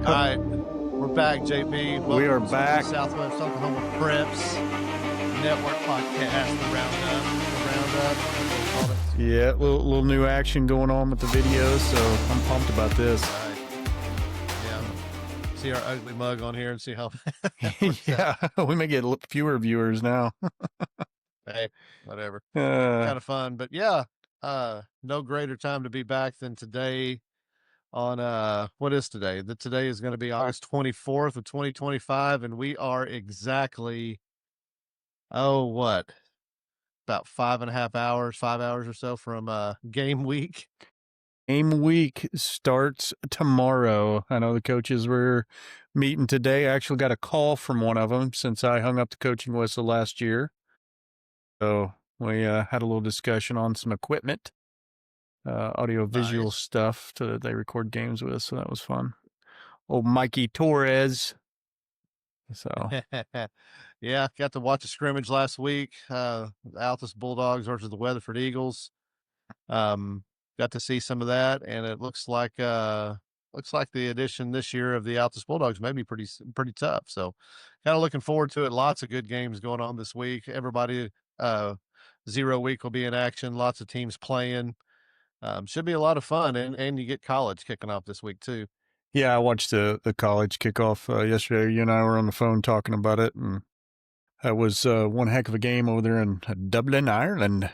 All right, we're back, JB. We are Welcome to back. the Southwest Oklahoma Preps Network podcast, the Roundup. The Roundup, Yeah, little new action going on with the videos, so I'm pumped about this. right. Yeah. See our ugly mug on here and see how. Yeah, we may get fewer viewers now. Hey, whatever. Uh, Kind of fun, but yeah. No greater time to be back than today. On what is today? Today is going to be August 24th of 2025, and we are exactly what? About 5 hours or so from game week. Game week starts tomorrow. I know the coaches were meeting today. I actually got a call from one of them since I hung up the coaching whistle last year. So we had a little discussion on some equipment, audio visual Nice. stuff they record games with. So that was fun. Old Mikey Torres. So Yeah, got to watch a scrimmage last week. The Altus Bulldogs versus the Weatherford Eagles. Got to see some of that, and it looks like the addition this year of the Altus Bulldogs may be pretty tough. So, kind of looking forward to it. Lots of good games going on this week. Everybody, 0 week will be in action. Lots of teams playing. Should be a lot of fun, and you get college kicking off this week too. yeah, I watched the college kickoff yesterday. You and I were on the phone talking about it, and that was one heck of a game over there in Dublin, Ireland,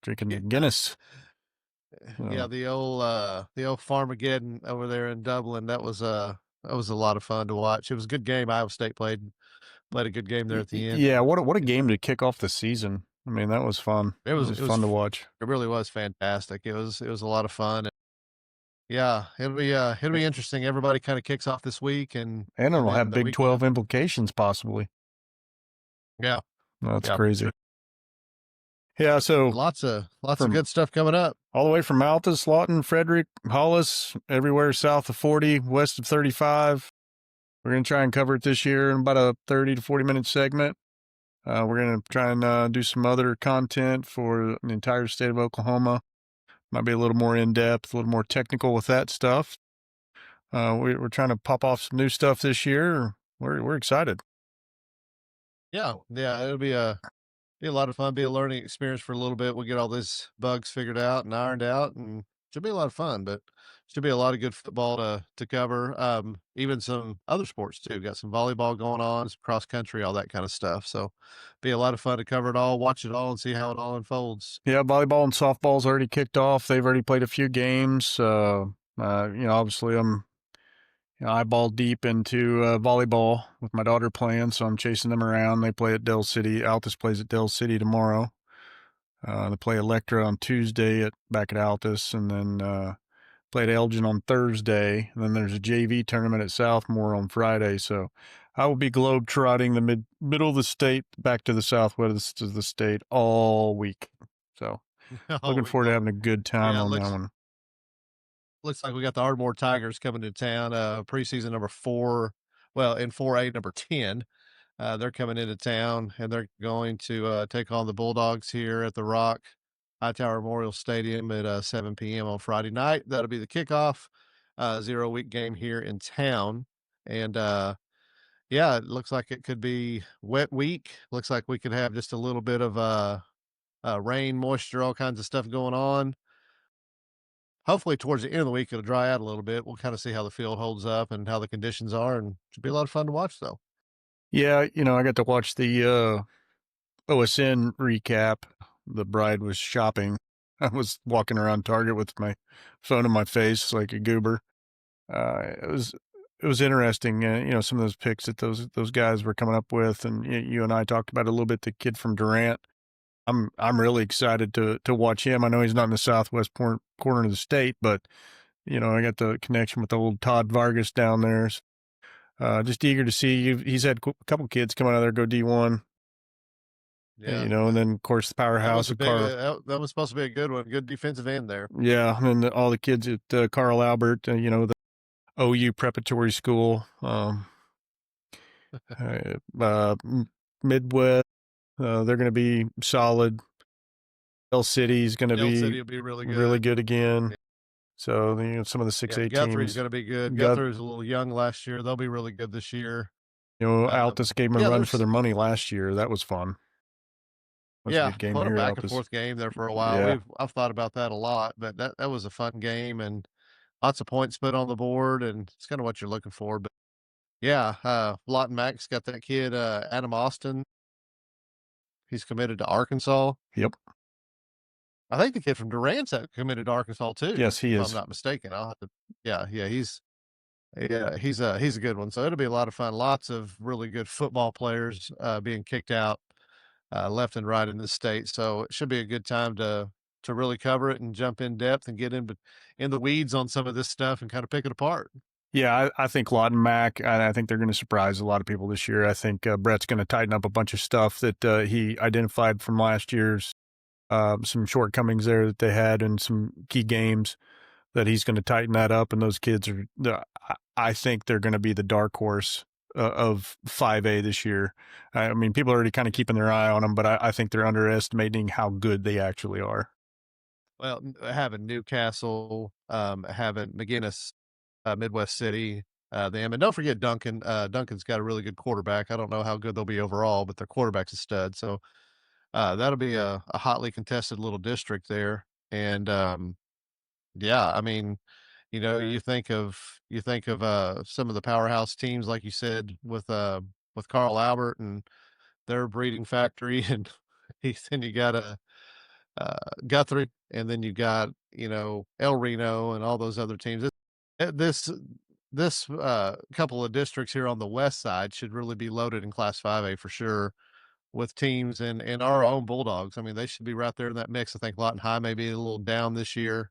drinking Yeah. Guinness. Yeah, the old Farmageddon over there in Dublin. That was a lot of fun to watch. It was a good game. Iowa State played a good game there at the end. Yeah, what a game to kick off the season. I mean, that was fun. It It was was it was fun to watch. it really was fantastic. It was a lot of fun. Yeah, it'll be interesting. Everybody kind of kicks off this week, and And it'll then have the Big week 12 implications possibly. yeah, That's yeah, for crazy. sure. Yeah, so Lots of from good stuff coming up. all the way from Altus, Lawton, Frederick, Hollis, everywhere south of 40, west of 35. We're going to try and cover it this year in about a 30 to 40-minute segment. We're going to try and do some other content for the entire state of Oklahoma. Might be a little more in-depth, a little more technical with that stuff. We're trying to pop off some new stuff this year. We're excited. Yeah, it'll be a lot of fun. Be a learning experience for a little bit. We'll get all these bugs figured out and ironed out, and should be a lot of fun. But should be a lot of good football to cover. Even some other sports too. Got some volleyball going on, some cross country, all that kind of stuff. So, be a lot of fun to cover it all, watch it all, and see how it all unfolds. Yeah, volleyball and softball's already kicked off. They've already played a few games. Obviously I'm eyeball deep into volleyball with my daughter playing, so I'm chasing them around. They play at Dell City. Altus plays at Dell City tomorrow. They play Electra on Tuesday back at Altus, and then play at Elgin on Thursday. And then there's a JV tournament at Southmore on Friday. So I will be globe-trotting the middle of the state back to the southwest of the state all week. So looking forward to having a good time on that one. Looks like we got the Ardmore Tigers coming to town. Preseason number 4, well, in 4A number 10. They're coming into town, and they're going to take on the Bulldogs here at the Rock Hightower Memorial Stadium at 7 p.m. on Friday night. That'll be the kickoff. 0 week game here in town, and yeah, it looks like it could be wet week. Looks like we could have just a little bit of rain, moisture, all kinds of stuff going on. Hopefully, towards the end of the week, it'll dry out a little bit. We'll kind of see how the field holds up and how the conditions are, and should be a lot of fun to watch, though. Yeah, I got to watch the OSN recap. The bride was shopping. I was walking around Target with my phone in my face like a goober. It was interesting. Some of those picks that those guys were coming up with, and you and I talked about it a little bit. The kid from Durant. I'm really excited to watch him. I know he's not in the southwest corner of the state, but I got the connection with the old Todd Vargas down there. Just eager to see. He's had a couple kids come out of there go D1. Yeah, and then of course the powerhouse of Carl. that was supposed to be a good one. Good defensive end there. Yeah, and then all the kids at Carl Albert. The OU preparatory school. Midwest. They're going to be solid. Dell City's going to City will be really good again. So, some of the Yeah, 6A Guthrie's teams gonna be good. got, Guthrie was a little young last year. They'll be really good this year. Altus gave 'em a Yeah, run for there's their money last year. That was fun. Was a yeah, good game what a here at back and Altus. forth game there for a while. Yeah. I've thought about that a lot, but that was a fun game and lots of points put on the board, and it's kinda what you're looking for, but yeah, Lawton Mack's got that kid, Adam Austin. He's committed to Arkansas. Yep. I think the kid from Durant's committed to Arkansas too, Yes, he if I'm is. not mistaken. I'll have to yeah, he's a good one. So it'll be a lot of fun. Lots of really good football players, being kicked out, left and right in this state. So it should be a good time to really cover it and jump in depth and get in the weeds on some of this stuff and kind of pick it apart. Yeah, I think Lawton Mack, I think they're gonna surprise a lot of people this year. I think, Brett's gonna tighten up a bunch of stuff that, he identified from last year's, some shortcomings there that they had in some key games, that he's gonna tighten that up, and those kids are I think they're gonna be the dark horse, of 5A this year. I mean, people are already kinda keeping their eye on them, but I think they're underestimating how good they actually are. Well, having Newcastle, having McGinnis, Midwest City, them, and don't forget Duncan. Duncan's got a really good quarterback. I don't know how good they'll be overall, but their quarterback's a stud. So that'll be a hotly contested little district there. And yeah, I mean, you think of some of the powerhouse teams, like you said, with Carl Albert and their breeding factory, and then you got a Guthrie, and then you got, El Reno and all those other teams. Uh, this this couple of districts here on the west side should really be loaded in Class 5A for sure with teams and our own Bulldogs. I mean, they should be right there in that mix. I think Lawton High may be a little down this year.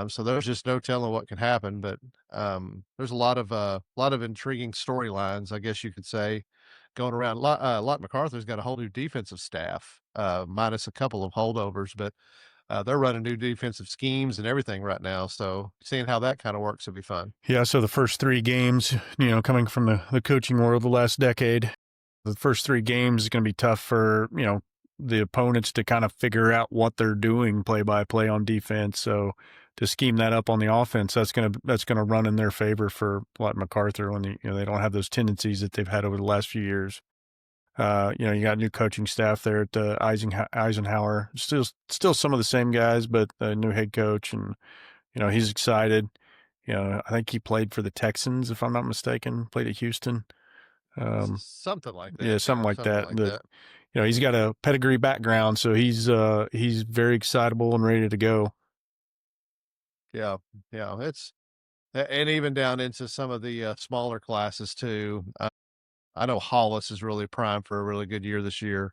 So there's just no telling what can happen, but there's a lot of intriguing storylines, I guess you could say, going around. Lot MacArthur's got a whole new defensive staff, minus a couple of holdovers, but they're running new defensive schemes and everything right now. So seeing how that kind of works would be fun. Yeah, so the first 3 games, coming from the coaching world the last decade, the first 3 games is gonna be tough for, the opponents to kind of figure out what they're doing play by play on defense. So to scheme that up on the offense, that's gonna run in their favor for like MacArthur when they don't have those tendencies that they've had over the last few years. You got new coaching staff there at the Eisenhower. Still some of the same guys, but a new head coach, and he's excited. I think he played for the Texans, if I'm not mistaken. Played at Houston. Um, Something like yeah, that. something Yeah, like something that. like that. He's got a pedigree background, so he's very excitable and ready to go. Yeah, yeah. And even down into some of the smaller classes too. I know Hollis is really primed for a really good year this year.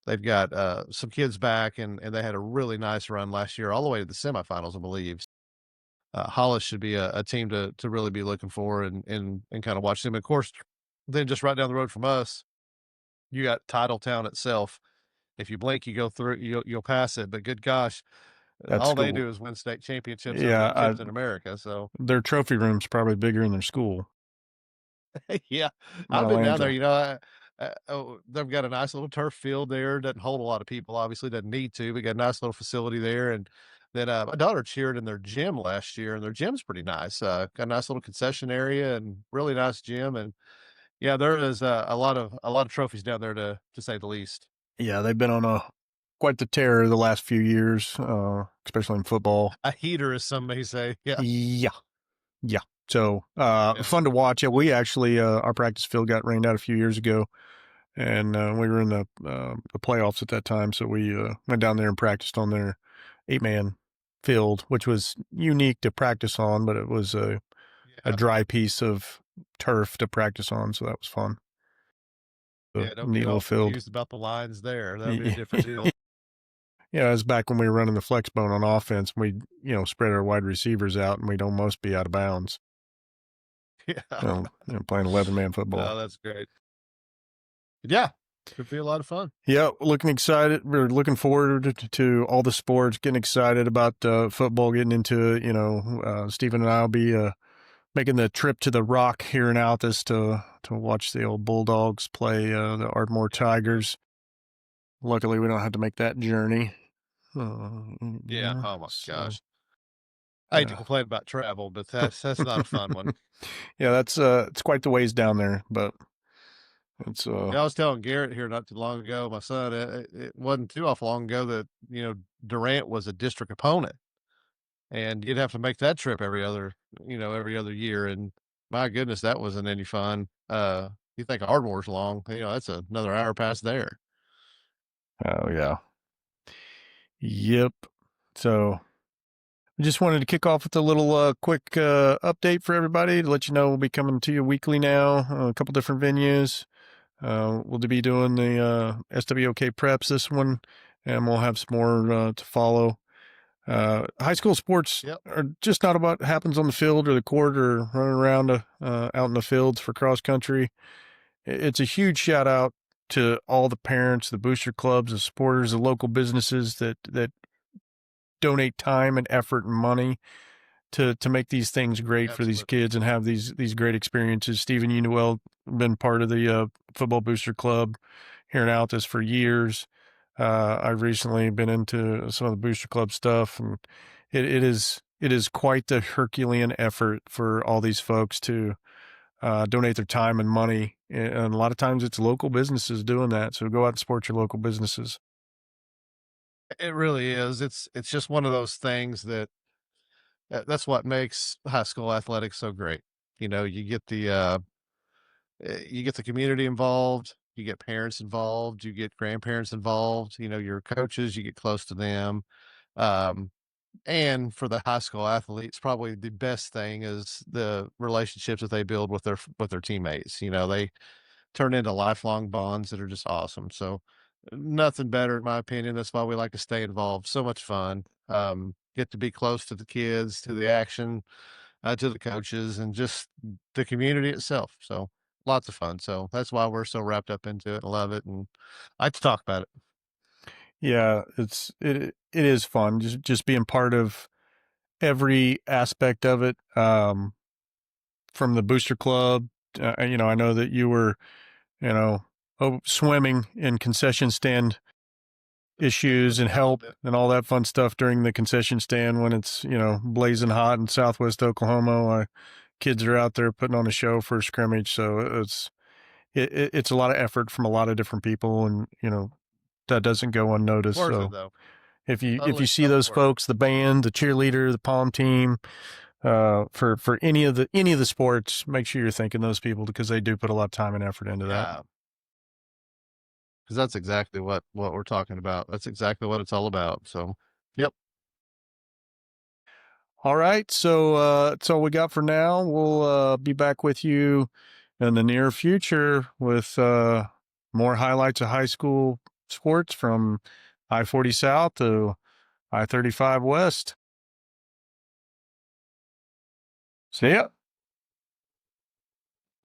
They've got some kids back, and they had a really nice run last year, all the way to the semifinals, I believe. Hollis should be a team to really be looking for and kind of watch them. Of course, then just right down the road from us, you got Titletown itself. If you blink, you go through, you'll pass it. But good gosh, That all they school, do is win state championships over yeah, the kids in America. So their trophy room's probably bigger than their school yeah, in I've been down there. Atlanta. They've got a nice little turf field there. Doesn't hold a lot of people, obviously, doesn't need to. We got a nice little facility there. And then my daughter cheered in their gym last year, and their gym's pretty nice. Got a nice little concession area and really nice gym. And yeah, there is a lot of trophies down there to say the least. Yeah, they've been on a quite the tear the last few years, especially in football. A heater, as some may say. Yeah, Yeah, yeah. So yeah, fun to watch. Yeah, we actually our practice field got rained out a few years ago, and we were in the playoffs at that time. So we went down there and practiced on their 8-man field, which was unique to practice on, but it was a yeah, dry piece of turf to practice on, so that was fun. A yeah. Don't neat get little all field. confused about the lines there. That'll be a different deal. Yeah, it was back when we were running the flex bone on offense. We'd, spread our wide receivers out and we'd almost be out of bounds. Yeah, Playing 11-man football. no, that's great. Yeah, could be a lot of fun. Yeah, looking excited. We're looking forward to all the sports, getting excited about football, getting into it. Stephen and I will be making the trip to the Rock here in Altus to watch the old Bulldogs play the Ardmore Yeah, Tigers. Luckily, we don't have to make that journey. yeah. Yeah, Oh my so gosh. I hate to Yeah. complain about travel, but that's not a fun one. Yeah, that's it's quite the ways down there, but it's Yeah, I was telling Garrett here not too long ago, my son, it wasn't too awful long ago that, Durant was a district opponent, and you'd have to make that trip every other year, and my goodness, that wasn't any fun. You think Ardmore's long, that's another hour past there. oh yeah. Yep. So I just wanted to kick off with a little quick update for everybody to let you know we'll be coming to you weekly now, a couple different venues. We'll be doing the SWOK preps this one, and we'll have some more to follow. High school sports Yep. are just not about what happens on the field or the court or running around out in the fields for cross country. It's a huge shout out to all the parents, the booster clubs, the supporters, the local businesses that donate time and effort and money to make these things great for these Absolutely. kids and have these great experiences. Stephen, you know, well, been part of the football booster club here in Altus for years. I've recently been into some of the booster club stuff, and it is quite the Herculean effort for all these folks to donate their time and money. And a lot of times it's local businesses doing that. So go out and support your local businesses. It really is. It's just one of those things that's what makes high school athletics so great. You get the community involved, you get parents involved, you get grandparents involved, your coaches, you get close to them. Um, and for the high school athletes, probably the best thing is the relationships that they build with their teammates. They turn into lifelong bonds that are just awesome. So nothing better in my opinion. That's why we like to stay involved. So much fun. Get to be close to the kids, to the action, to the coaches, and just the community itself. So lots of fun. So that's why we're so wrapped up into it and love it. And I like to talk about it. Yeah, it is fun just being part of every aspect of it. From the booster club, I know that you were, you know, swimming in concession stand issues and Yeah, a little help bit. and all that fun stuff during the concession stand when it's, blazing hot in Southwest Oklahoma. Kids are out there putting on a show for a scrimmage. So it's a lot of effort from a lot of different people, and, that doesn't go unnoticed. Worth it So though. if you Totally, see totally those worth it. folks, the band, the cheerleader, the pom team, for any of the sports, make sure you're thanking those people because they do put a lot of time and effort into that. Yeah. Because that's exactly what we're talking about. That's exactly what it's all about. So, yep. All right, so that's all we got for now. We'll be back with you in the near future with more highlights of high school sports from I-40 South to I-35 West. See ya.